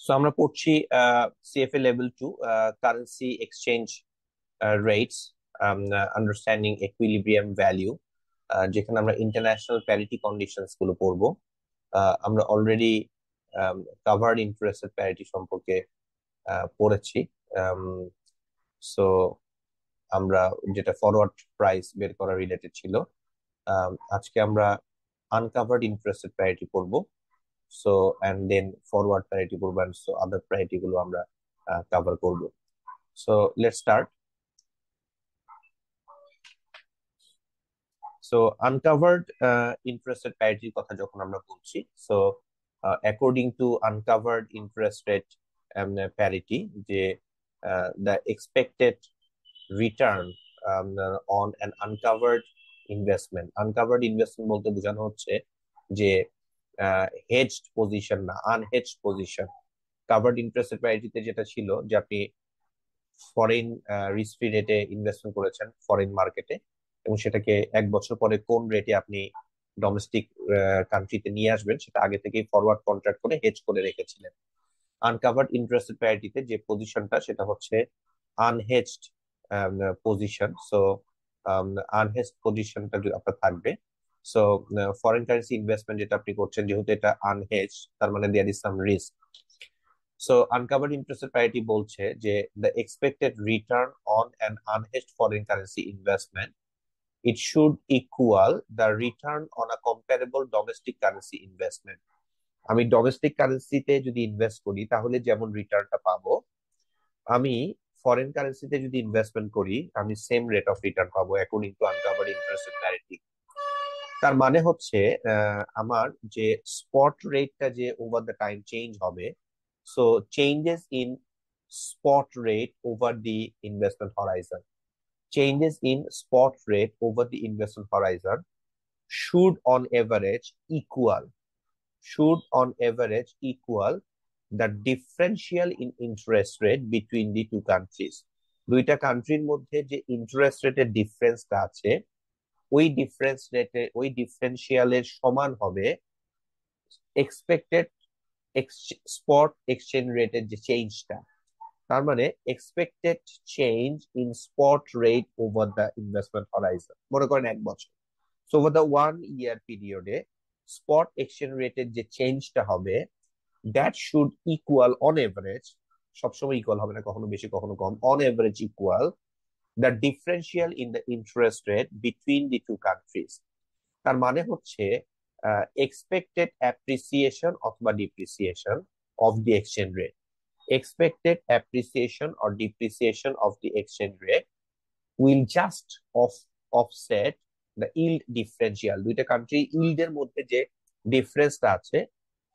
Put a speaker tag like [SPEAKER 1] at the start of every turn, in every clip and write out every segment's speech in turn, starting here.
[SPEAKER 1] So আমরা পড়ছি CFA level 2, currency exchange rates, understanding equilibrium value, যেখানে আমরা ইন্টারন্যাশনাল প্যারিটি কন্ডিশনস গুলো পড়বো। আমরা অলরেডি কাভার্ড ইন্টারেস্টেড প্যারিটি সম্পর্কে পড়েছি। সো আমরা যেটা ফরওয়ার্ড প্রাইস বের করা রিলেটেড ছিল, আজকে আমরা আনকাভার্ড ইন্টারেস্টেড প্যারিটি পড়বো। So and then forward parity পড়বো, এন্ড সো আদার প্যারিটি গুলো আমরা কভার করব। So let's start. So uncovered interested প্যারিটির কথা যখন আমরা বলছি, so according to uncovered interest rate parity, যে the expected return on an uncovered investment. Uncovered investment বলতে বোঝানো হচ্ছে যে হেজড পজিশন না, আনহেজড পজিশন। কাভার্ড ইন্টারেস্টেড প্যারিটিতে যেটা ছিল যে আপনি ফরেন রিস্ক ফ্রি রেটে ইনভেস্টমেন্ট করেছেন ফরেন মার্কেটে, এবং সেটাকে এক বছর পরে কোন রেটে আপনি ডোমেস্টিক কান্ট্রিতে নিয়ে আসবেন সেটা আগে থেকেই ফরওয়ার্ড কন্ট্রাক্ট করে হেজ করে রেখেছিলেন। আনকাভার্ড ইন্টারেস্টেড প্যারিটিতে যে পজিশনটা সেটা হচ্ছে আনহেজড পজিশন। সো আনহেজড পজিশনটা আপনার থাকবে। সো ফরেন কারেন্সি ইনভেস্টমেন্ট যেটা আপনি করছেন, যেহেতু এটা আনহেজ, তার মানে there is some risk. So uncovered interested parity বলছে যে the expected return on an unhedged foreign currency investment, it should equal the return on a comparable domestic currency investment. আমি ডোমেস্টিক কারেন্সিতে যদি ইনভেস্ট করি তাহলে যেমন রিটার্নটা পাবো, আমি ফরেন কারেন্সিতে যদি ইনভেস্টমেন্ট করি আমি সেম রেট অফ রিটার্ন পাবো অ্যাকর্ডিং টু আনকাভার্ড ইন্টারেস্টেড প্যারিটি। তার মানে হচ্ছে আমার যে স্পট রেটটা যে ওভার দ্য টাইম চেঞ্জ হবে, so changes in spot rate over the investment Horizon, changes in spot rate over the investment horizon should on average equal should on average equal the differential in interest rate between the two countries. দুইটা কান্ট্রির মধ্যে যে interest রেটের ডিফারেন্সটা আছে, ওই ডিফারেন্সিয়ালের সমান হবে এক্সপেক্টেড স্পট এক্সচেঞ্জ রেটের যে চেঞ্জটা। তার মানে expected change in spot rate over the investment Horizon, মনে করেন এক বছর। সো ওভার দ্য 1 ইয়ার পিরিয়ডে স্পট এক্সচেঞ্জ রেটের যে চেঞ্জটা হবে, that should equal on average, সবসময় ইকুয়াল হবে না, কখনো বেশি কখনো কম, on average equal the differential in the interest rate between the two countries. তার মানে হচ্ছে এক্সপেক্টেড অ্যাপ্রিসিয়েশন অথবা depreciation of the exchange rate, expected appreciation or depreciation of the exchange rate will just offset the yield differential. দুইটা country ইল্ডের মধ্যে যে ডিফারেন্সটা আছে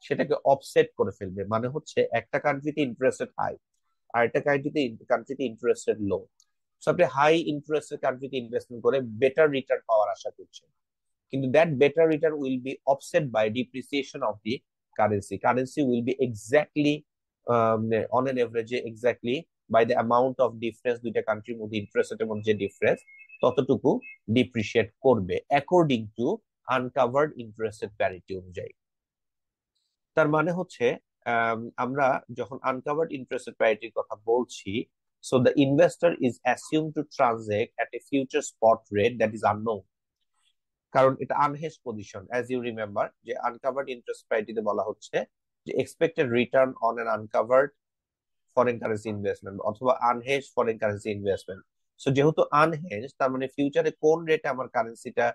[SPEAKER 1] সেটাকে অফসেট করে ফেলবে। মানে হচ্ছে একটা কান্ট্রিতে ইন্টারেস্টেড হাই আর একটা কান্ট্রিতে ইন্টারেস্টেড লো। সো আপনি হাই ইন্টারেস্টেড কান্ট্রিতে ইনভেস্টমেন্ট করে বেটার রিটার্ন পাওয়ার আশা করছেন, কিন্তু that better return will be offset by depreciation of the currency. Currency will be exactly on an average exactly by the amount of difference দুইটা কান্ট্রির মধ্যে ইন্টারেস্ট রেটের মধ্যে যে ডিফারেন্স ততটুকু ডিপ্রিশিয়েট করবে অ্যাকর্ডিং টু আনকাভার্ড ইন্টারেস্টেড প্যারিটি অনুযায়ী। তার মানে হচ্ছে আমরা যখন আনকাভার্ড ইন্টারেস্টেড প্যারিটির কথা বলছি, so the investor is assume to transact at a future spot rate that is unknown. কারণ এটা unhedge position, as you remember যে আনকাভার্ড ইন্টারেস্ট প্যারিটিতে বলা হচ্ছে যে expected return on an uncovered foreign currency investment অথবা unhedge foreign currency investment. So যেহেতু unhedge, তার মানে ফিউচারে কোন রেটে আমার কারেন্সিটা,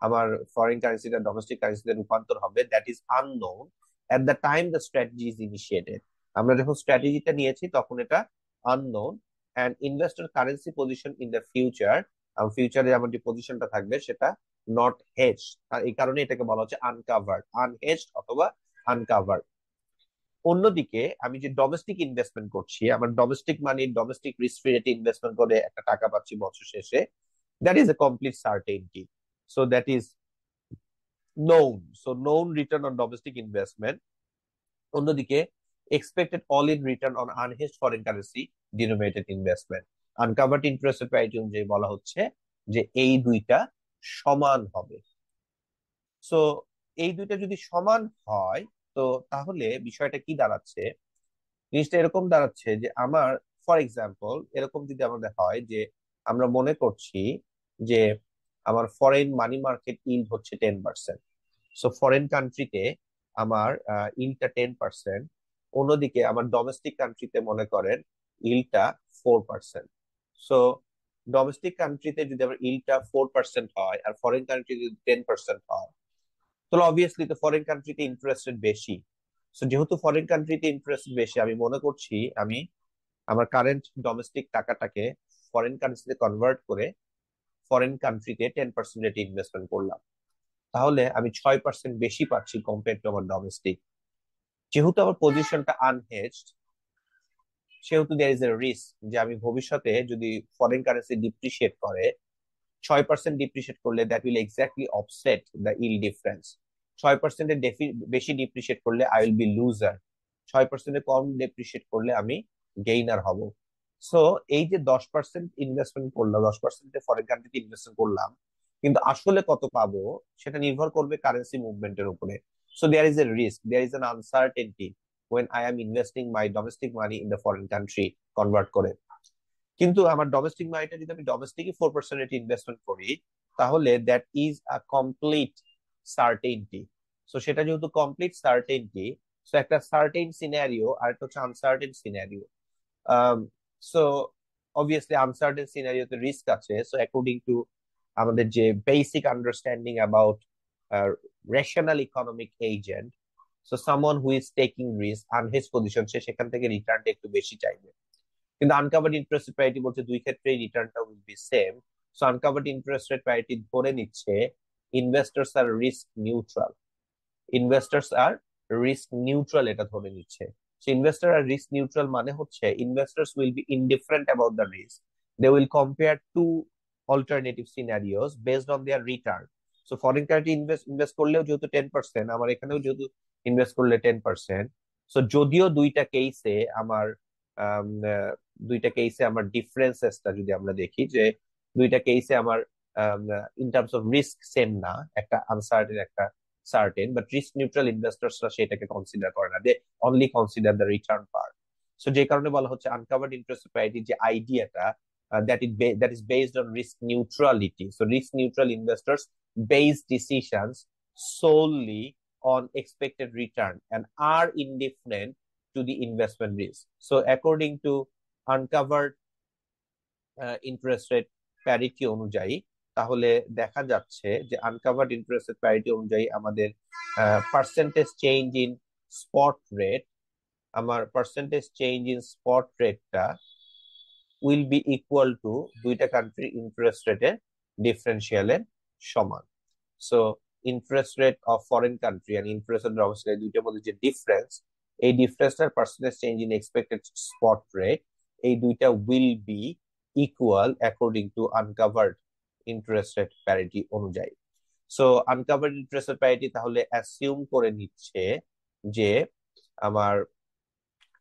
[SPEAKER 1] আমার ফরেন কারেন্সিটা ডোমেস্টিক কারেন্সিতে রূপান্তর হবে, that is unknown at the time the strategy is initiated. আমরা যখন স্ট্র্যাটেজিটা নিয়েছি তখন এটা unknown, and investor currency position in the future, ফিউচারে আমার যে পজিশনটা থাকবে সেটা নট হেজ। আর এই কারণে এটাকে বলা হচ্ছে আনকাভার্ড, আনহেজড অথবা আনকাভার্ড। অন্যদিকে আমি যে ডোমেস্টিক ইনভেস্টমেন্ট করছি, আমার domestic money domestic risk free রেটে ইনভেস্টমেন্ট করে একটা টাকা পাচ্ছি বছর শেষে, that is a complete certainty. So that is known, so known return on domestic investment. অন্যদিকে expected all in return on unhedged foreign currency denominated investment. Uncovered interested parity অনুযায়ী বলা হচ্ছে যে এই দুইটা সমান হবে। সো এই দুইটা যদি সমান হয়, তো তাহলে বিষয়টা কি দাঁড়াচ্ছে, জিনিসটা এরকম দাঁড়াচ্ছে যে আমার, ফর এক্সাম্পল, এরকম যদি আমাদের হয় যে আমরা মনে করছি যে আমার ফরেন মানি মার্কেট ইল্ড হচ্ছে 10%। সো ফরেন কান্ট্রিতে আমার ইল্ডটা 10%, অন্যদিকে আমার ডোমেস্টিক কান্ট্রিতে মনে করেন ইল্ডটা 4%। সো ডোমেস্টিক কান্ট্রিতে যদি আমার ইল্ডটা 4% হয় আর ফরেন কান্ট্রি যদি 10% হয়, তাহলে অবভিয়াসলি তো ফরেন কান্ট্রিতে ইন্টারেস্ট রেট বেশি। সো যেহেতু ফরেন কান্ট্রিতে ইন্টারেস্ট বেশি, আমি মনে করছি আমি আমার কারেন্ট ডোমেস্টিক টাকাটাকে ফরেন কারেন্সিতে কনভার্ট করে ফরেন কান্ট্রিতে 10% রেটে ইনভেস্টমেন্ট করলাম। তাহলে আমি 6% বেশি পাচ্ছি কম্পেয়ার টু আমার ডোমেস্টিক। যেহেতু আমার পজিশনটা আনহেজড, সেহেতু দেয়ার ইজ এ রিস্ক যে আমি ভবিষ্যতে যদি ফরেন কারেন্সি ডিপ্রিসিয়েট করে, 6% ডিপ্রিসিয়েট করলে that will exactly offset the yield difference. 6%-এর বেশি ডিপ্রিসিয়েট করলে আই উইল বি লুজার, 6%-এর কম ডিপ্রিসিয়েট করলে আমি গেইনার হব। সো এই যে 10% ইনভেস্টমেন্ট করলাম, 10% ফরেন কান্ট্রিতে ইনভেস্টমেন্ট করলাম, কিন্তু আসলে কত পাবো সেটা নির্ভর করবে কারেন্সি মুভমেন্টের উপরে। So there is a risk, there is an uncertainty when I am investing my domestic money in the foreign country, convert করে। কিন্তু আমার ডোমেস্টিক মানিটা যদি আমি ডোমেস্টিকই 4% রেটে ইনভেস্টমেন্ট করি, তাহলে that is a complete certainty. So সেটা যেহেতু কমপ্লিট সার্টেনটি, সো একটা সার্টেন সিনারিও আর একটা হচ্ছে uncertain scenario. So obviously uncertain সিনারিওতে রিস্ক আছে। সো অ্যাকর্ডিং টু আমাদের যে basic understanding about rational economic agent, so someone who is taking risk unhedge position, সে সেখান থেকে রিটার্নটা একটু বেশি চাইবে। কিন্তু আনকাভার্ড ইন্টারেস্ট রেট প্যারিটি বলছে দুই ক্ষেত্রেই রিটার্নটা will be same. So uncovered interest rate parity ধরে নিচ্ছে ইনভেস্টার্স আর রিস্ক নিউট্রাল, ইনভেস্টার্স আর রিস্ক নিউট্রাল এটা ধরে নিচ্ছে। So investor are risk neutral মানে হচ্ছে investors will be indifferent about the risk, they will compare to alternative scenarios based on their return. So foreign country invest করলেও যেহেতু 10%, আমার এখানেও যেহেতু ইনভেস্ট করলে 10%। সো যদিও দুইটা কেসে আমার আম, আহ, দুইটা কেসে আমার ডিফারেন্সেসটা যদি আমরা দেখি যে দুইটা কেসে আমার in terms of risk same না, একটা আনসার্টেন একটা সার্টেন, বাট রিস্ক নিউট্রাল ইনভেস্টরসরা সেটাকে কনসিডার করে না, they only consider the return part. So যে কারণে বলা হচ্ছে আনকাভার্ড ইন্টারেস্ট প্যারিটি যে আইডিয়াটা, that is based on risk neutrality. So risk neutral investors base decisions solely on expected return and are indifferent to the investment risk. So according to uncovered interest rate parity অনুযায়ী, তাহলে দেখা যাচ্ছে যে uncovered interest rate parity অনুযায়ী আমাদের percentage change in spot rate, আমার percentage change in spot রেটটা will be equal to দুইটা কান্ট্রির ইন্টারেস্ট রেটের ডিফারেন্সিয়ালের সমান। So interest rate of foreign country and interest rate domestic, দুইটার মধ্যে যে ডিফারেন্স, এই ডিফারেন্সটার percentage change in expected spot rate, এই দুইটা will be equal according to uncovered interest rate parity অনুযায়ী। So uncovered interest rate parity তাহলে assume করে নিচ্ছে যে আমার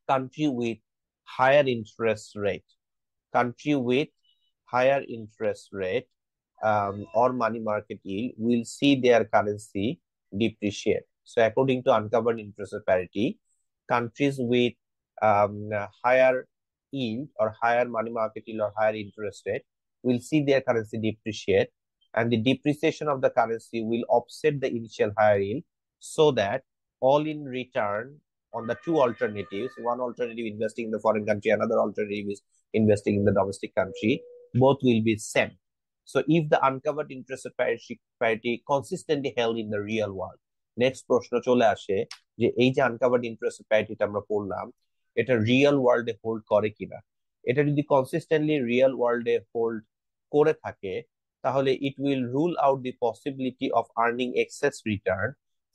[SPEAKER 1] country with higher interest rate, country with higher interest rate or money market yield will see their currency depreciate. So according to uncovered interest rate parity, countries with higher yield or higher money market yield or higher interest rate will see their currency depreciate, and the depreciation of the currency will offset the initial higher yield, so that all in return on the two alternatives, one alternative investing in the foreign country, another alternative is investing in the domestic country, both will be same. So if the uncovered interest rate parity consistently held in the real world, next প্রশ্ন চলে আসে যে এই যে uncovered interest প্যারিটিটা আমরা পড়লাম, এটা real ওয়ার্ল্ডে হোল্ড করে কিনা। এটা যদি কনসিস্টেন্টলি রিয়েল ওয়ার্ল্ডে হোল্ড করে থাকে, তাহলে it will rule out the possibility of earning excess return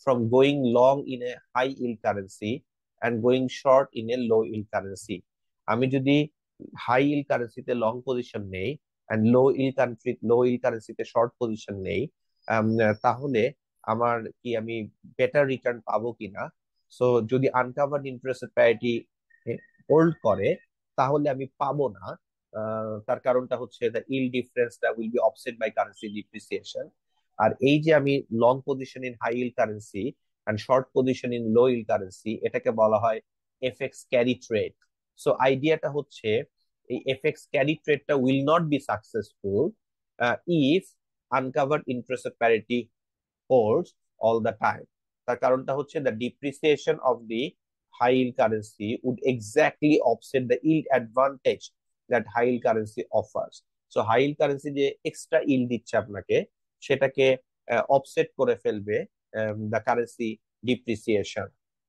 [SPEAKER 1] from going long in a high yield currency and going short in a low yield currency. আমি যদি হাই ইল্ড কারেন্সিতে long position নেই and low yield কারেন্সিতে short position নেই, তাহলে আমার কি আমি বেটার রিটার্ন পাবো কিনা। সো যদি আনকাভার্ড ইন্টারেস্ট প্যারিটি হোল্ড করে, তাহলে আমি পাবো না। তার কারণটা হচ্ছে দ্য ইল ডিফারেন্সটা will be offset by currency depreciation. আর এই যে আমি long position in high yield currency and short position in low yield currency, এটাকে বলা হয় এফএক্স ক্যারি ট্রেড। সো আইডিয়াটা হচ্ছে এই এফএক্স ক্যারি ট্রেডটা will not be successful if uncovered interest parity holds all the time. তার কারণটা হচ্ছে the depreciation of the high yield currency would exactly offset the yield advantage that high yield currency offers. So high yield currency যে extra yield দিচ্ছে আপনাকে সেটাকে offset করে ফেলবে the currency depreciation.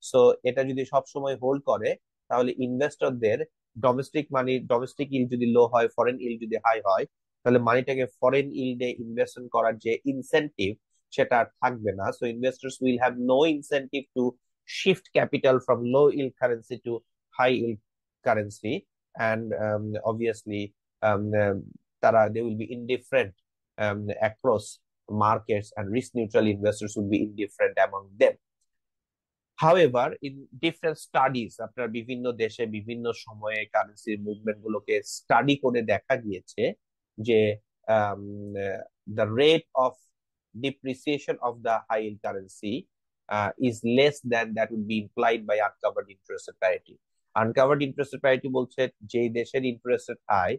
[SPEAKER 1] So এটা যদি সব সময় হোল্ড করে তাহলে ইনভেস্টরদের ডোমেস্টিক ইল্ড যদি লো হয়, ফরেন ইল্ড যদি হাই হয়, তাহলে মানিটাকে ফরেন ইল্ডে ইনভেস্টমেন্ট করার যে ইনসেনটিভ সেটা আর থাকবে না। So investors will have no incentive to shift capital from low yield currency to high yield currency, and obviously তারা they will be indifferent across markets, and risk neutral investors would be indifferent among them. However, in different studies, আপনার বিভিন্ন দেশে বিভিন্ন সময়ে কারেন্সির movement গুলোকে study করে দেখা গিয়েছে যে the rate of depreciation of the high yield currency is less than that would be implied by uncovered interest rate parity. Uncovered interest rate parity বলছে যে দেশের ইন্টারেস্ট রেট হাই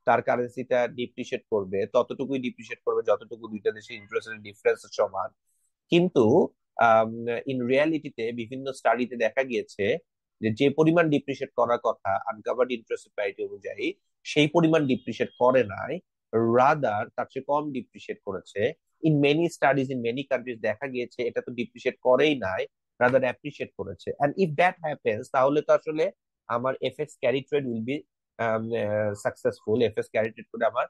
[SPEAKER 1] তার কারেন্সিটা ডিপ্রিশিয়েট করবে, ততটুকুই ডিপ্রিশিয়েট করবে যতটুকু দুইটা দেশের ইন্টারেস্ট রেট ডিফারেন্স সমান। কিন্তু ইন রিয়ালিটিতে বিভিন্ন স্টাডিতে দেখা গিয়েছে যে যে পরিমাণ ডিপ্রিশিয়েট করার কথা আনকাভার্ড ইন্টারেস্ট প্যারিটি অনুযায়ী সেই পরিমাণ ডিপ্রিশিয়েট করে নাই, রাদার তার চেয়ে কম ডিপ্রিশিয়েট করেছে। In many studies in many countries দেখা গিয়েছে এটা তো ডিপ্রিশিয়েট করেই নাই, রাদার অ্যাপ্রিশিয়েট করেছে। এন্ড ইফ দ্যাট হ্যাপেন্স তাহলে তো আসলে আমার FX carry trade will be successful. FX carry trade করে আমার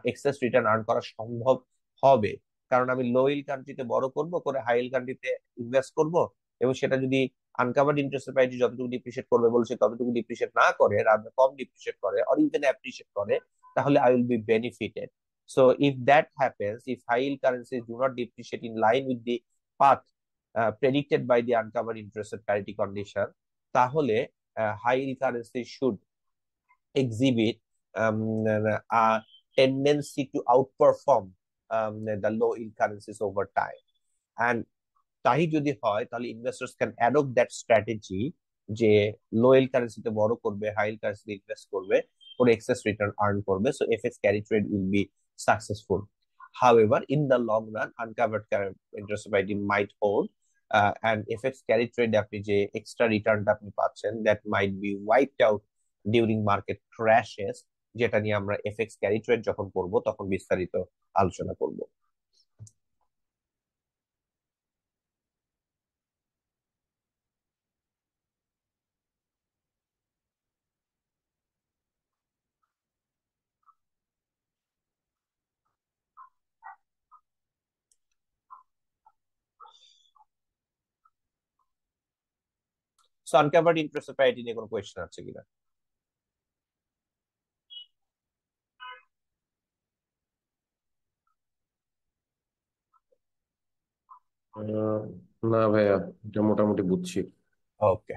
[SPEAKER 1] এক্সেস রিটার্ন আর্ন করা সম্ভব হবে, কারণ আমি লো ইল কান্ট্রিতে বড় করব, করে হাই ইল কান্ট্রিতে ইনভেস্ট করব, এবং সেটা যদি আনকাভার্ড ইন্টারেস্ট প্যারিটি যতটুকু ডিপ্রিশিয়েট করবে বলছে ততটুকু ডিপ্রিশিয়েট না করে, রাদার কম ডিপ্রিশিয়েট করে অর ইভেন অ্যাপ্রিশিয়েট করে, তাহলে I will be benefited. So if that happens, if high yield currencies do not depreciate in line with the path predicted by the uncovered interest rate parity condition, তাহলে high yield currency should exhibit a tendency to outperform the low yield currencies over time. And তাই যদি হয় তাহলে investors can adopt that strategy যে লো yield কারেন্সিতে বড় করবে, high yield কারেন্সিতে invest করবে, করে এক্সেস রিটার্ন আর্ন করবে। So FX carry trade will be successful. However, in the long run, uncovered interest rate might hold, and FX carry trade আপনি যে extra রিটার্নটা আপনি পাচ্ছেন that might be wiped out during market crashes, যেটা নিয়ে আমরা FX carry trade যখন করব তখন বিস্তারিত আলোচনা করব। সো আনকভার্ড ইন্টারেস্ট প্যারিটি নিয়ে কোনো কোয়েশ্চেন আছে কিনা?
[SPEAKER 2] আহ, না ভাইয়া, এটা মোটামুটি বুঝছি।
[SPEAKER 1] ওকে।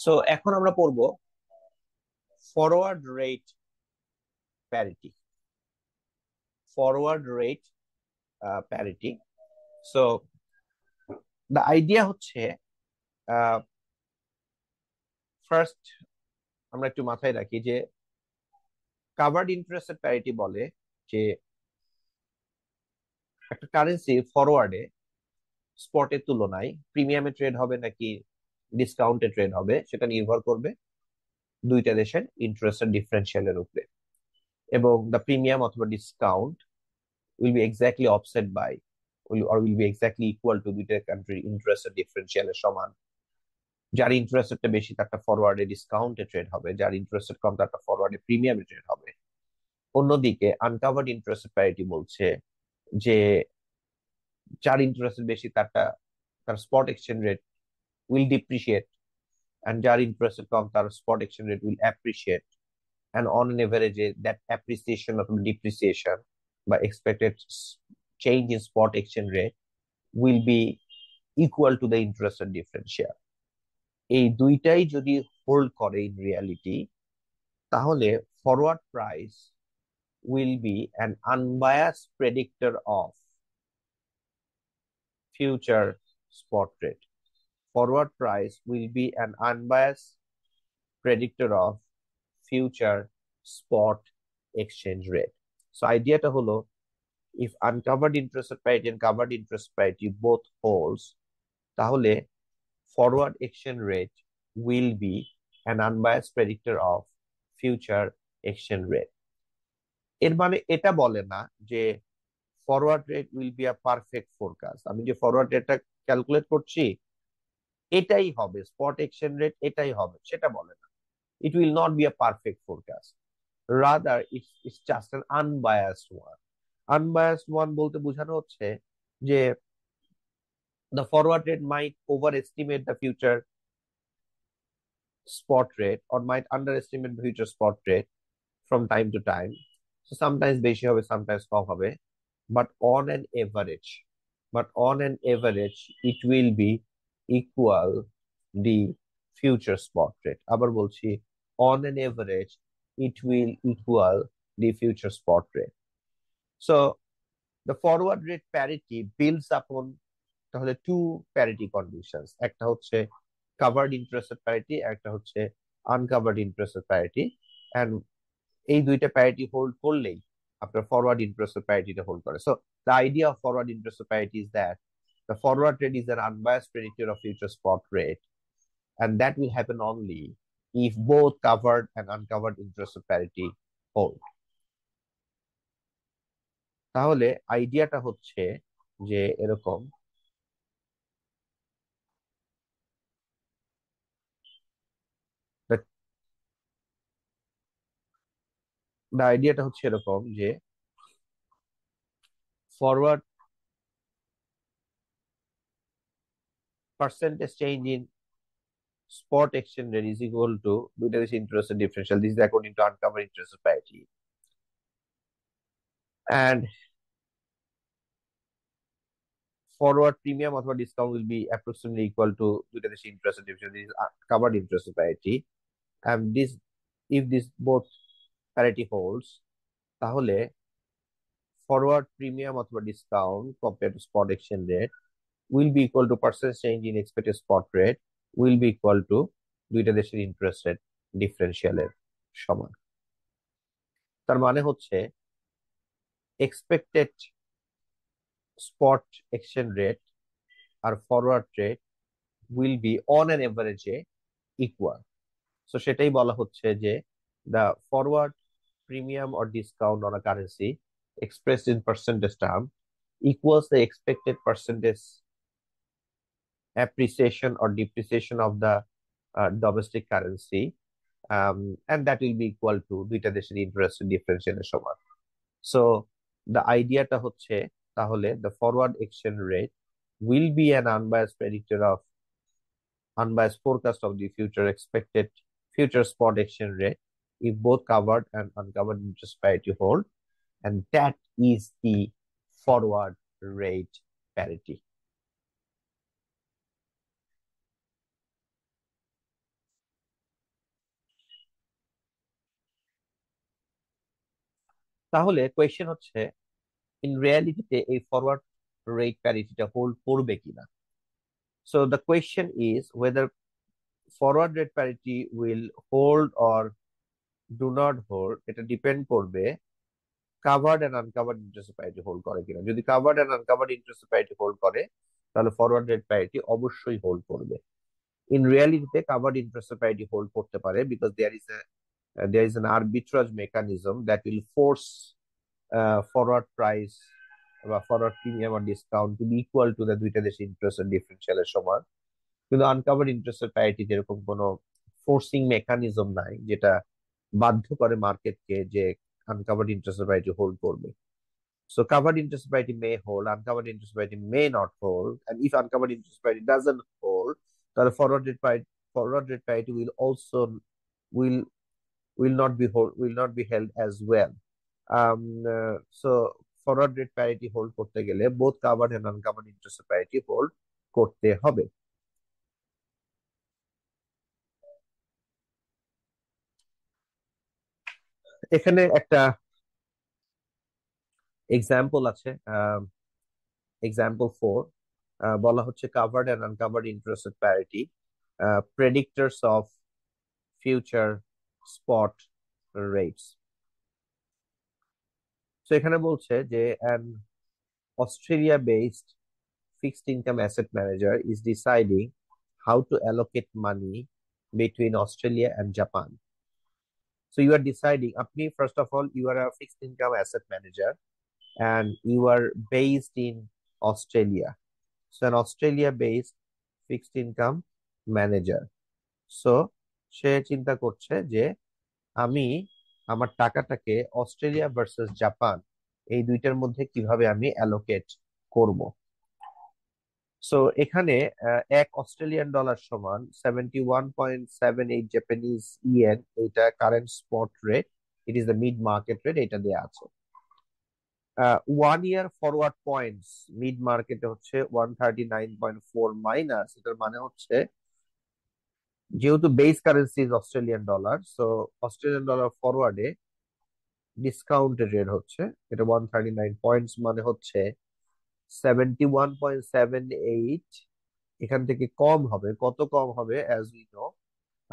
[SPEAKER 1] সো এখন আমরা পড়বো forward rate parity. Forward rate parity. So the idea হচ্ছে ফার্স্ট আমরা একটু মাথায় রাখি যে কাভার্ড ইন্টারেস্টেড প্যারিটি বলে যে একটা কারেন্সি ফরওয়ার্ডে স্পটের তুলনায় প্রিমিয়ামে ট্রেড হবে নাকি ডিসকাউন্টে ট্রেড হবে সেটা নির্ভর করবে দুইটা দেশের ইন্টারেস্টের ডিফারেন্সিয়ালের উপরে, এবং দ্য প্রিমিয়াম অথবা discount will be exactly offset by will be exactly equal to দুইটা কান্ট্রির ইন্টারেস্টের ডিফারেন্সিয়ালের সমান। যার ইন্টারেস্টটা বেশি তারটা ফরওয়ার্ডে ডিসকাউন্টে ট্রেড হবে, যার ইন্টারেস্ট কম তারটা ফরওয়ার্ডে প্রিমিয়ামে ট্রেড হবে। অন্যদিকে আনকাভার্ড ইন্টারেস্ট প্যারিটি বলছে যে যার ইন্টারেস্ট বেশি তারটা তার spot exchange rate will depreciate, and যার ইন্টারেস্ট কম তার spot exchange rate will appreciate, and on an average that appreciation or depreciation by expected change in spot exchange rate will be equal to the interest rate differential. এই দুইটাই যদি hold করে in reality, তাহলে forward price will be an unbiased predictor of future spot rate. Forward price will be an unbiased predictor of future spot exchange rate. So আইডিয়াটা হলো, if uncovered interest rate parity and covered interest parity both holds, তাহলে forward exchange rate will be an unbiased predictor of future exchange rate. এর মানে এটা বলে না যে forward rate will be a perfect forecast. আমি যে ফরওয়ার্ড রেটটা ক্যালকুলেট করছি এটাই হবে স্পট এক্সচেঞ্জ রেট, এটাই হবে সেটা বলে না। It will not be a perfect forecast, rather it's just an unbiased one. Unbiased one বলতে বোঝানো হচ্ছে যে the forward rate might overestimate the future spot rate or might underestimate the future spot rate from time to time. So sometimes বেশি হবে, sometimes কম হবে, but on an average it will be equal the future spot rate. আবার বলছি, on an average it will equal the future spot rate. So the forward rate parity builds upon তাহলে two parity conditions, একটা হচ্ছে covered interested parity, একটা হচ্ছে আনকাভার্ড interested parity, and এই দুইটা parity hold করলেই আপনার ফরওয়ার্ড ইন্টারেস্টেড প্যারিটিটা হোল্ড করে। So the idea of forward interested parity is that the forward rate is an unbiased predictor of future spot rate, and that will happen only if both covered and uncovered interest parity hold. তাহলে আইডিয়াটা হচ্ছে যে এরকম, আইডিয়াটা হচ্ছে এরকম যে forward percentage change in spot exchange rate is equal to দুইটা দেশে interest rate differential. This is according to uncovered interest rate parity, and forward premium অথবা discount will be approximately equal to দুইটা দেশে interest rate differential. This is covered interest rate parity, and this if this both parity holds, তাহলে forward premium অথবা discount compared to spot exchange rate will be equal to percentage change in expected spot rate will be equal to দুইটা দেশের interest rate differential এর সমান। তার মানে হচ্ছে expected spot exchange rate R forward rate will be on an average equal. So সেটাই বলা হচ্ছে যে the forward premium or discount on a currency expressed in percentage term equals the expected percentage appreciation or depreciation of the domestic currency, and that will be equal to দুইটা দেশের interest differential এর সমান। So the আইডিয়াটা হচ্ছে তাহলে the forward exchange rate will be an unbiased forecast of the future spot exchange rate if both covered and uncovered interest parity hold, and that is the forward rate parity. তাহলে question হচ্ছে in রিয়ালিটিতে এই forward rate প্যারিটিটা hold করবে কিনা। So the question is whether forward rate parity will hold or do not hold, এটা depend করবে covered and uncovered interest parity hold করে কিনা। যদি covered and uncovered interest parity hold করে, তাহলে ফরওয়ার্ড রেট প্যারিটি অবশ্যই হোল্ড করবে। In রিয়ালিটিতে কাভার্ড ইন্টারেস্ট প্যারিটি হোল্ড করতে পারে, because there is an arbitrage mechanism that will force forward price বা ফরওয়ার্ড প্রিমিয়াম আর discount to be equal to the দুইটা দেশের ইন্টারেস্ট ডিফারেন্সিয়ালের সমান। কিন্তু আনকাভার্ড ইন্টারেস্টের প্যারিটিতে এরকম কোনো ফোর্সিং মেকানিজম নাই যেটা বাধ্য করে মার্কেটকে যে আনকাভার্ড ইন্টারেস্টের প্যারিটি হোল্ড করবে। So covered interest parity may hold, uncovered interest parity may not hold, and if uncovered interest parity doesn't hold, then forward rate parity will also will will not be held as well. So forward rate parity hold করতে গেলে both covered and uncovered interest parity hold করতে হবে। এখানে একটা example আছে, example 4, বলা হচ্ছে covered and uncovered interest parity predictors of future spot rates. তো এখানে বলছে যে an Australia based fixed income asset manager is deciding how to allocate money between Australia and Japan. So you are deciding, apni first of all, you are a fixed income asset manager and you are based in Australia. So an Australia based fixed income manager. So সে চিন্তা করছে যে আমি আমার টাকাটাকে Australia versus Japan এই দুইটার মধ্যে কিভাবে আমি অ্যালোকেট করব। সো এখানে এক অস্ট্রেলিয়ান ডলার সমান 71.78 জাপানিজ ইয়েন, এটা current spot rate, it is the mid market rate, এটা দেয়া আছে। 1 ইয়ার ফরওয়ার্ড পয়েন্টস মিড মার্কেটে হচ্ছে 139.4 মাইনাস, এটার মানে হচ্ছে যেহেতু base currency is Australian dollar, so Australian dollar ফরওয়ার্ডে ডিসকাউন্টেড রেট হচ্ছে এটা 139 পয়েন্টস, মানে হচ্ছে 71.78, এখান থেকে কম হবে, কত কম হবে অ্যাজ উই নো,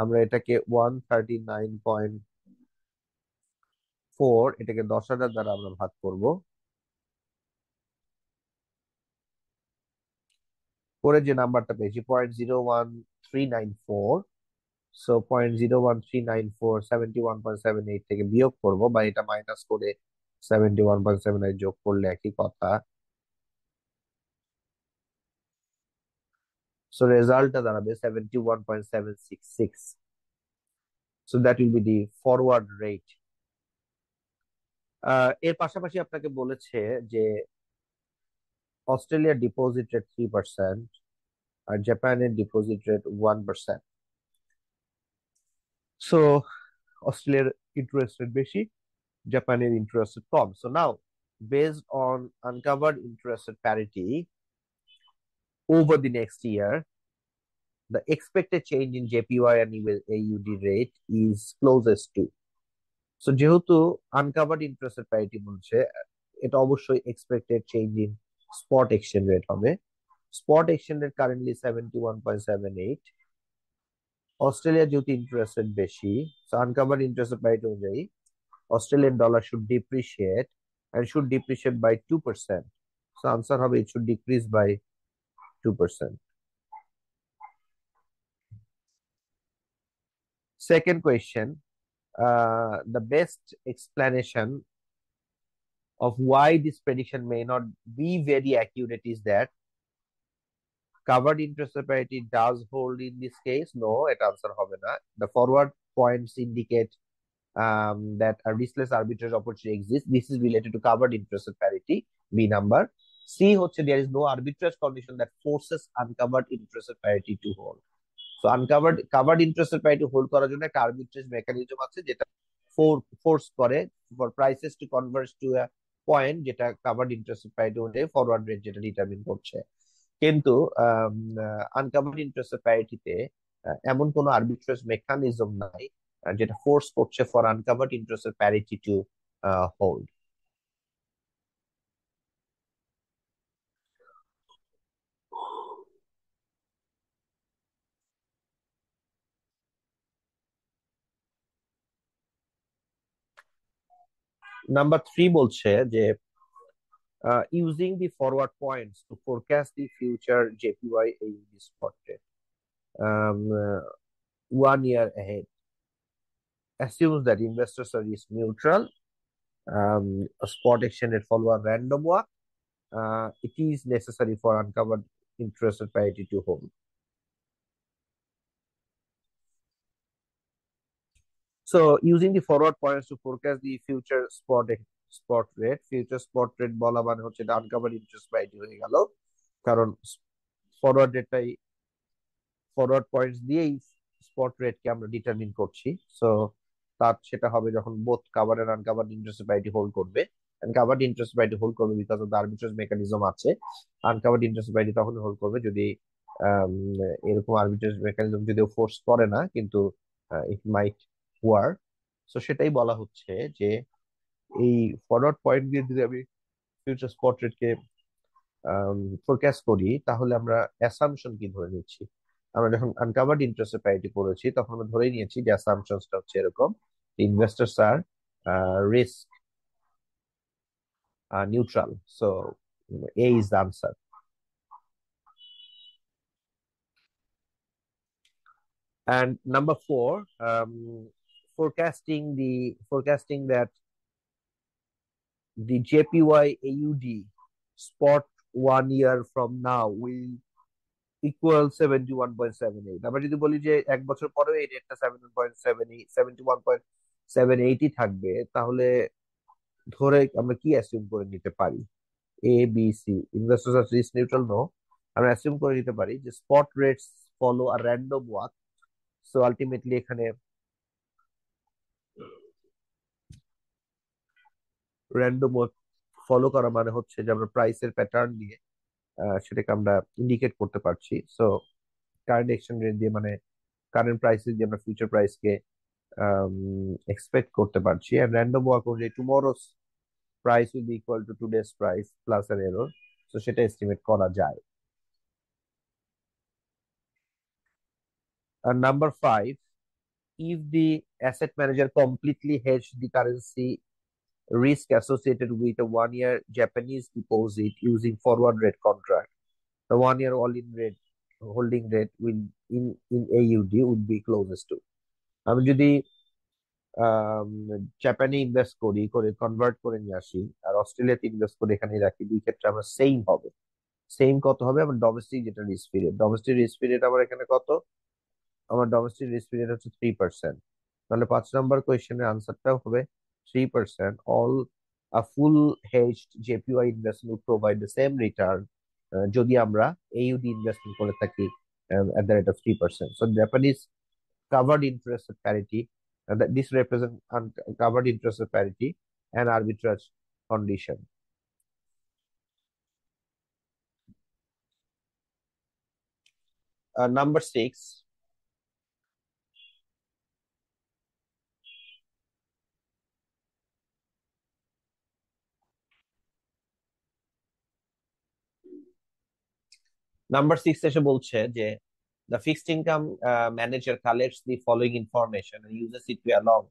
[SPEAKER 1] আমরা এটাকে 139.4, এটাকে 10,000 দ্বারা আমরা ভাগ করব, করে যে নাম্বারটা পেয়েছি 0.01394, সো 0.01394 71.78 থেকে বিয়োগ করব, বা এটা মাইনাস করে 71.78 যোগ করলে একই কথা। সো রেজাল্টটা দাঁড়াবে 71.766, so that will be the forward rate. এর পাশাপাশি আপনাকে বলেছে যে অস্ট্রেলিয়ার ডিপোজিট রেট 3% আর জাপানের ডিপোজিট রেট 1%। সো অস্ট্রেলিয়ার ইন্টারেস্ট রেট বেশি, জাপানের interest rate com. So now based on uncovered interest rate parity over the next year, the expected change in JPY and AUD rate is closest to. So যেহেতু আনকাভার্ড interest rate parity বলছে, এটা অবশ্যই expected change in spot exchange rate হবে। Spot exchange rate currently 71.78, Australia যেহেতু interest rate বেশি, so uncovered interest rate parity অনুযায়ী Australian dollar should depreciate and should depreciate by 2%. So answer হবে it should decrease by 2%. Second question, the best explanation of why this prediction may not be very accurate is that covered interest rate parity does hold in this case. No, it answer হবে না। The forward points indicate that a riskless arbitrage opportunity exists. This is related to covered interest rate parity, B number. C হচ্ছে there is no arbitrage condition that forces uncovered interest rate parity to hold. So covered interest rate parity hold করার জন্য একটা arbitrage mechanism আছে যেটা force করে for prices to converge to a point যেটা covered interest rate parity অনুযায়ী forward rate যেটা determine করছে। কিন্তু আনকাভার্ড ইন্টারেস্ট রেট প্যারিটিতে এমন কোনো আরবিট্রেজ মেকানিজম নাই যেটা ফোর্স করছে for uncovered interest rate parity to hold. Number 3 বলছে যে using the forward points to forecast the future JPY AUD spot rate 1 year ahead assumes that investors are risk neutral. A spot exchange rate follow a random walk. It is necessary for uncovered interest rate parity to hold. So using the forward points to forecast the future spot rate, future spot rate বলা মানে হচ্ছে এটা uncovered interest parity হয়ে গেল, কারণ forward রেটটাই forward points দিয়েই spot রেটকে আমরা ডিটারমিন করছি। সো তার সেটা হবে যখন both cover and uncovered interest parity hold করবে। কাভার্ড ইন্টারেস্ট প্যারিটি হোল্ড করবে because of the arbitrage mechanism আছে। আনকাভার্ড ইন্টারেস্ট প্যারিটি তখন হোল্ড করবে যদি আম, এরকম আরবিট্রেজ মেকানিজম যদিও ফোর্স করে না, কিন্তু ইট মাইট ওয়ার্ক। সো সেটাই বলা হচ্ছে যে এই ফরওয়ার্ড পয়েন্ট দিয়ে যদি আমি ফিউচার স্পট রেটকে ফোরকাস্ট করি, তাহলে আমরা অ্যাসাম্পশন কি ধরে নিচ্ছি? আমরা যখন আনকাভার্ড ইন্টারেস্ট প্যারিটি পড়েছি তখন আমরা ধরেই নিয়েছি যে অ্যাসাম্পশনসটা হচ্ছে এরকম, investors R risk neutral. So A is the answer. And number 4, forecasting that the JPY AUD spot 1 year from now will equal 71.78। আমরা যদি বলি যে 1 বছর পরে এই রেটটা 71.78 থাকবে, তাহলে ধরে আমরা কি অ্যাসিউম করে নিতে পারি? A B C. Investors R risk neutral, no. আমরা অ্যাসিউম করে নিতে পারি যে স্পট রেটস ফলো আর র্যান্ডম ওয়াক। সো আলটিমেটলি এখানে র্যান্ডম ওয়াক ফলো করা মানে হচ্ছে যে আমরা প্রাইসের প্যাটার্ন দিয়ে সেটাকে আমরা ইন্ডিকেট করতে পারছি। সো কারেন্ট এক্সচেঞ্জ রেট দিয়ে, মানে কারেন্ট প্রাইসেস দিয়ে আমরা ফিউচার প্রাইসকে এক্সপেক্ট করতে পারছি। এন্ড র্যান্ডম ওয়াক অনুযায়ী টুমরোস price will be equal two today's price plus এর এরর। সো সেটা এস্টিমেট করা যায়। আর number 5, if the asset manager completely hedged the currency risk associated with a 1 year Japanese deposit using forward rate contract, the 1 year all-in rate holding rate will in AUD would be closest to। আমি যদি জাপানে invest করি, করে convert করে নিয়ে আসি, আর অস্ট্রেলিয়াতে invest করে এখানে রাখি, দুই ক্ষেত্রে আমার সেম হবে। সেম কত হবে? আমার ডোমেস্টিক যেটা risk period, domestic risk period আমার এখানে কত? আমার ডোমেস্টিক রিস্ক পিরিয়ড হচ্ছে 3%। তাহলে 5 নম্বর কোয়েশ্চেনের আনসারটাও হবে 3%। All a full hedged JPY investment provide the same return যদি আমরা এইউডি ইনভেস্টমেন্ট করে থাকি at the rate of 3%. So Japanese covered interest at parity, that this represent covered interest at parity and arbitrage condition. Number 6, এসে বলছে যে the fixed income manager collects the following information and uses it to along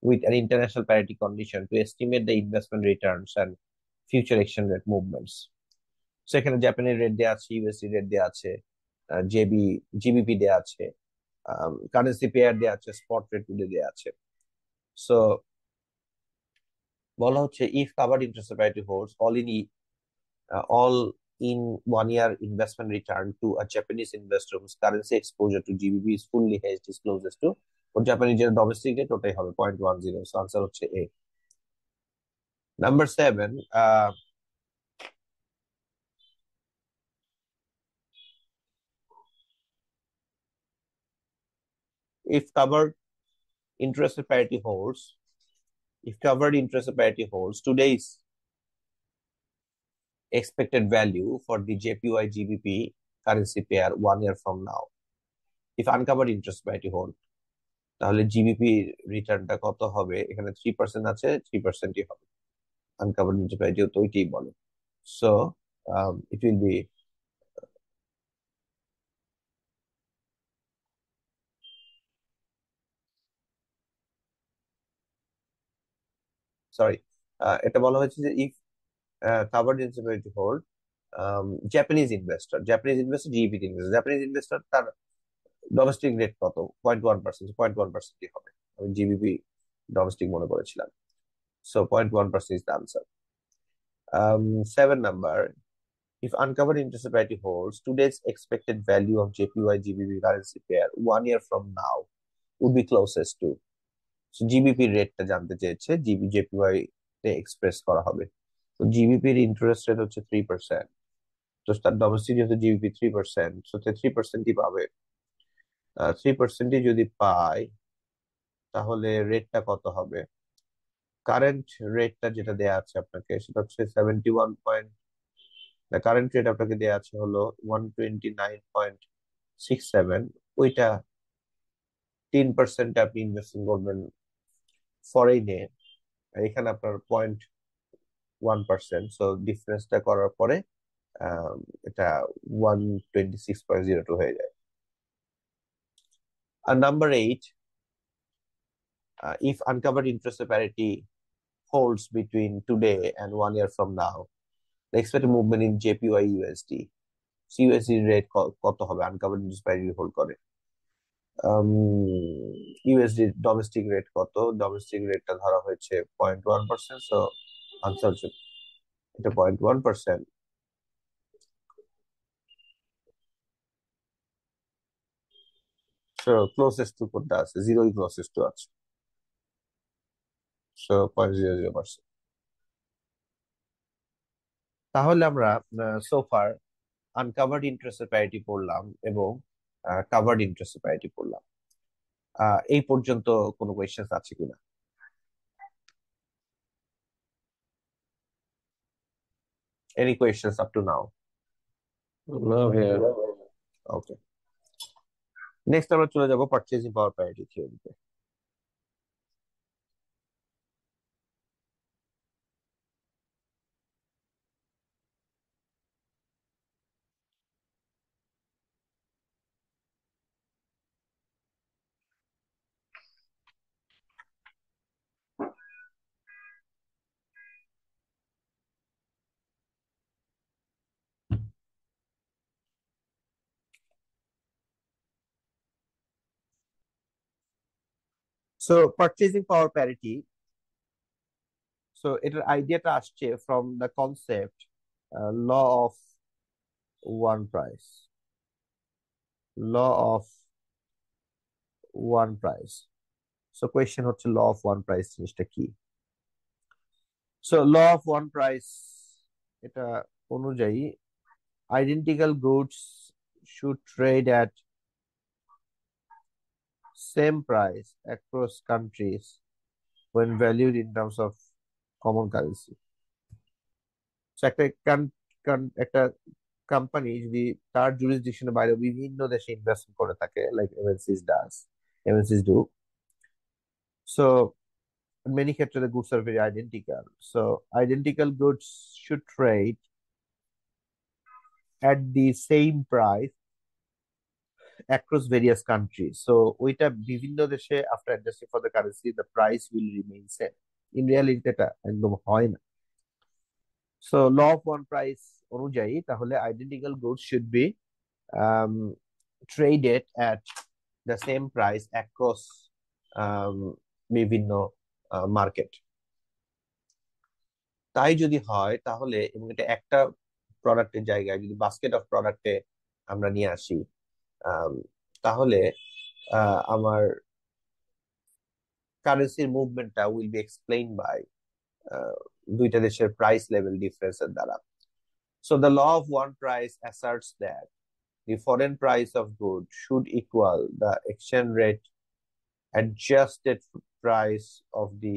[SPEAKER 1] with an international parity condition to estimate the investment returns and future exchange rate movements. So এখানে জাপানের rate দেওয়া আছে, USD rate দেওয়া আছে, GBP দেওয়া আছে, currency pair দেওয়া আছে, স্পট রেট দেওয়া আছে। সো বলা হচ্ছে if covered interest parity holds all in 1 year investment return to a Japanese investor whose currency exposure to GBP is fully hedged is closest to, or Japanese যেটা domestic rate ওটাই হবে 0.10। So answer হচ্ছে A. Number 7, if covered interest parity holds, if covered interest parity holds today's expected value for the JPY GBP currency pair 1 year from now, if uncovered interest parity hold, তাহলে GBP রিটার্নটা কত হবে? এখানে 3% আছে, 3%ই হবে। Uncovered interest parity তো ওইটাই বলে। So it will be, sorry, এটা বলা হয়েছে যে if covered in security hold Japanese investor GBP investor Japanese investor তার ডোমেস্টিক রেট কত 0.1%, 0.1% হবে। আমি জিবিপি ডোমেস্টিক মনে করেছিলাম। So 0.1% is the answer. 7 number, if uncovered interested parity holds today's expected value of JPY GBP currency pair 1 year from now would be closest to, so GBP রেটটা জানতে চেয়েছে, JPY তে express করা হবে। তো জিবিপির interest rate হচ্ছে 3%, তো তার ডোমেস্টিক যেহেতু জিবিপি 3%, সো 3%ই পাবে। 3%ই যদি পায় তাহলে রেটটা কত হবে? কারেন্ট রেটটা যেটা দেয়া আছে আপনাকে সেটা হচ্ছে 71 কারেন্ট রেট আপনাকে দেয়া আছে হলো 129.67। ওইটা 3% আপনি ইনভেস্টিং করবেন ফরেইনে, এখানে আপনার 0.1%, সো ডিফারেন্সটা করার পরে এটা 126.02 হয়ে যায়। আর number 8, if uncovered interest parity holds between today and 1 year from now, the expected movement in JPY USD, USD rate কত হবে আনকভার্ড ইন্টারেস্ট প্যারিটি হোল্ড করে? ইউএসডি ডোমেস্টিক রেট কত? ডোমেস্টিক রেটটা ধরা হয়েছে 0.1%, সো আনসার হচ্ছে এটা 0.1%। সো ক্লোজেস্ট টু কোনটা আছে? জিরোই ক্লোজেস্ট টু আছে, সো 0.00%। তাহলে আমরা সোফার আনকাভার্ড ইন্টারেস্ট প্যারিটি পড়লাম এবং কাভার্ড ইন্টারেস্ট প্যারিটি পড়লাম। এই পর্যন্ত কোনো কোয়েশ্চেন আছে কিনা? Any questions up to now?
[SPEAKER 2] না ভাইয়া।
[SPEAKER 1] ওকে, নেক্সট আমরা চলে যাব পারচেজিং পাওয়ার প্যারিটি থিওরিতে। So purchasing power parity, so এটার আইডিয়াটা আসছে from the concept law of one price. Law of one price, so question হচ্ছে ল অফ ওয়ান প্রাইস জিনিসটা কি? So law of one price এটা অনুযায়ী identical goods should trade at same price across countries when valued in terms of common currency. So একটা company যদি তার জুরিসডিকশনের বাইরে বিভিন্ন দেশে ইনভেস্ট করে থাকে, লাইক এমএনসিস ডু, সো many ক্ষেত্রে the goods are very identical, so identical goods should trade at the same price across various countries. So ওইটা বিভিন্ন দেশে after adjusting for the currency the price will remain same. In reality এটা একদম হয় না। So law of one price অনুযায়ী তাহলে identical goods should be um, traded at the same price across um, বিভিন্ন মার্কেট। তাই যদি হয় তাহলে, এবং এটা একটা প্রোডাক্টের জায়গায় যদি বাস্কেট অফ প্রোডাক্টে আমরা নিয়ে আসি, তাহলে আমার কারেন্সির মুভমেন্টটা উইল বি এক্সপ্লেইন বাই দুইটা দেশের প্রাইস লেভেল ডিফারেন্সের দ্বারা। So the law of one price asserts that the foreign price of goods should equal the exchange rate adjusted price of the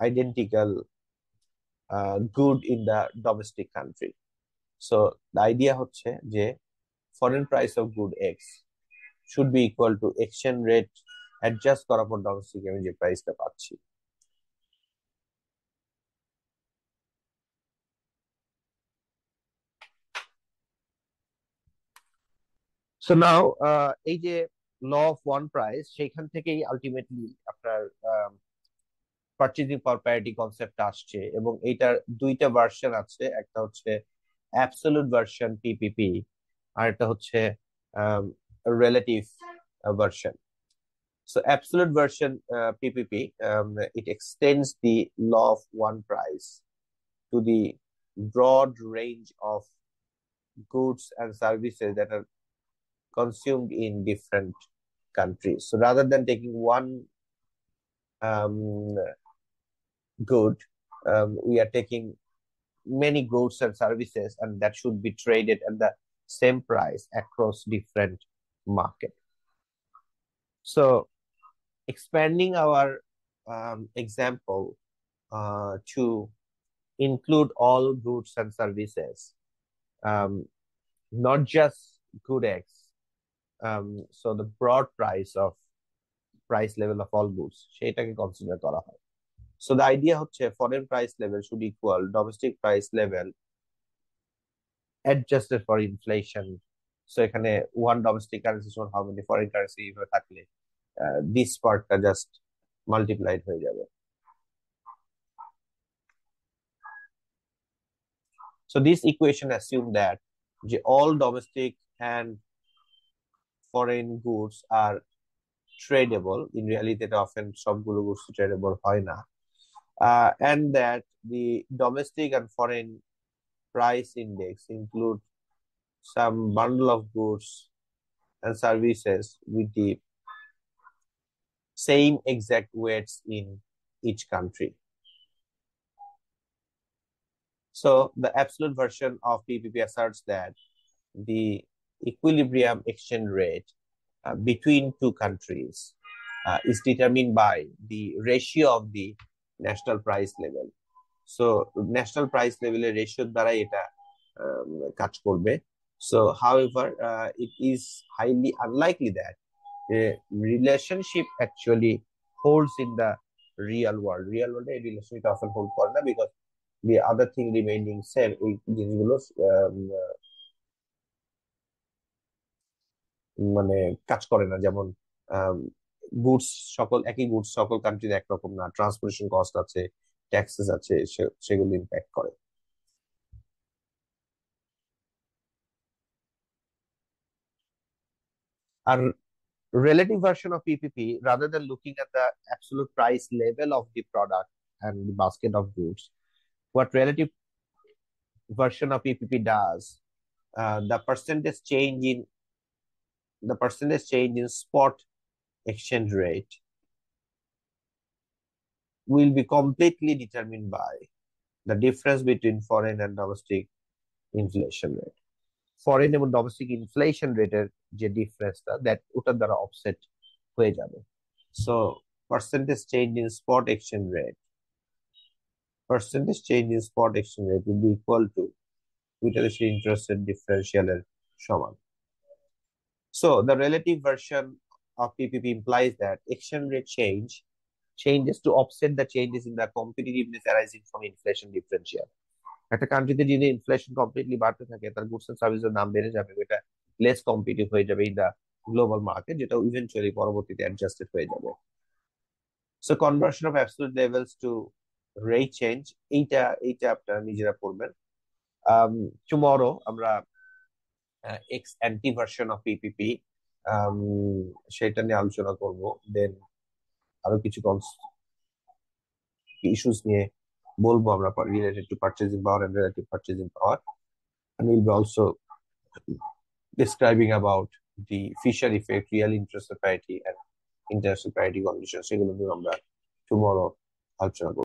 [SPEAKER 1] identical good in the domestic country. So the idea হচ্ছে যে foreign price of good X should be equal to exchange rate adjust করার পর domestic আমি যে প্রাইসটা পাচ্ছি। So now এই যে ল অফ ওয়ান প্রাইস, সেইখান থেকেই আলটিমেটলি আপনার পারচেজিং পাওয়ার প্যারিটি কনসেপ্ট আসছে, এবং এইটার দুইটা ভার্সন আছে, একটা হচ্ছে অ্যাবসলিউট ভার্সন পিপিপি, আর একটা হচ্ছে relative version. So absolute version PPP, it extends the law of one price to the broad range of goods and services that are consumed in different countries. So rather than taking one um, good, we are taking many goods and services, and that should be traded at the same price across different market. So expanding our example to include all goods and services, not just good X. So the broad price level of all goods সেটাকে consider করা হয়. So the idea হচ্ছে foreign price level should equal domestic price level adjusted for inflation. So এখানে one domestic currency সমান how many foreign currency এভাবে থাকলে this partটা just multiplied হয়ে যাবে. So this equation assume that all domestic and foreign goods are tradable. In reality, এটা often সবগুলো goods tradable হয় না. And that the domestic and foreign price index include some bundle of goods and services with the same exact weights in each country. So the absolute version of PPP asserts that the equilibrium exchange rate between two countries is determined by the ratio of the national price level. So national price level ratio দ্বারাই এটা কাজ করবে. So however, it is highly unlikely that a relationship actually holds in the real world. Real world a relationship often hold করে না, because the other thing remaining same, এই জিনিসগুলো মানে কাজ করে না. যেমন গুডস একই গুডস সকল কান্ট্রিতে একরকম না, ট্রান্সপোর্টেশন কস্ট আছে, ট্যাক্সেস আছে, সেগুলো ইম্প্যাক্ট করে. আর relative version of PPP, rather than looking at the absolute price level of the product and the basket of goods, what relative version of PPP does, the percentage change in spot exchange rate will be completely determined by the difference between foreign and domestic inflation rate. Foreign এবং domestic inflation রেটের যে ডিফারেন্সটা, that ওটার দ্বারা offset হয়ে যাবে. So percentage change in spot exchange rate will be equal to utility interest rate ডিফারেন্সিয়ালের সমান. So the relative version of PPP implies that exchange rate changes to offset the changes in the competitiveness arising from inflation differential. একটা কান্ট্রিতে যদি inflation completely বাড়তে থাকে, তার goods and সার্ভিসের দাম বেড়ে যাবে, এটা লেস কম্পিটিটিভ হয়ে যাবে ইন দা গ্লোবাল মার্কেট, যেটা ইভেন্চুয়ালি পরবর্তীতে অ্যাডজাস্টেড হয়ে যাবে. So conversion of absolute levels to rate change, এইটা আপনারা নিজেরা পড়বেন. টুমরো আমরা ex ante version of PPP সেটা নিয়ে আলোচনা করব. দেন আরো কিছু ইস্যুস নিয়ে বলবো আমরা related to purchasing power and relative purchasing power, and we'll be also describing about the Fisher effect, real interest rate parity and international parity conditions. সেগুলো নিয়ে আমরা tomorrow আলোচনা করব.